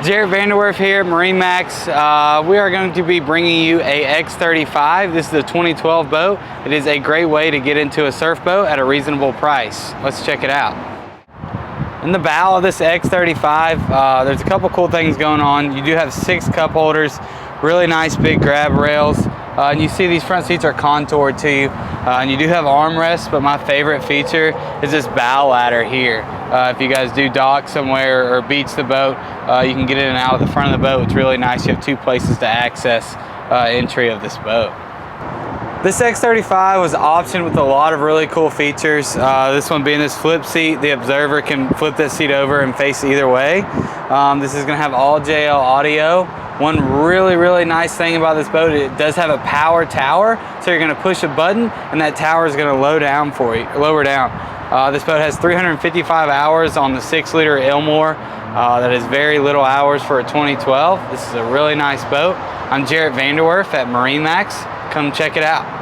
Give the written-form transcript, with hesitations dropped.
Jared Vanderwerf here at MarineMax. We are going to be bringing you a X35. This is a 2012 boat. It is a great way to get into a surf boat at a reasonable price. Let's check it out. In the bow of this X35, there's a couple cool things going on. You do have 6 cup holders, really nice big grab rails. And you see these front seats are contoured to you. And you do have armrests, but my favorite feature is this bow ladder here. If you guys do dock somewhere or beach the boat, you can get in and out of the front of the boat. It's really nice. You have 2 places to access entry of this boat. This X35 was optioned with a lot of really cool features. This one being this flip seat. The observer can flip this seat over and face either way. This is going to have all JL audio. One really nice thing about this boat, it does have a power tower, so you're going to push a button and that tower is going to lower down. This boat has 355 hours on the 6-liter ILMOR. That is very little hours for a 2012. This is a really nice boat. I'm Jared Vanderwerf at MarineMax. Come check it out.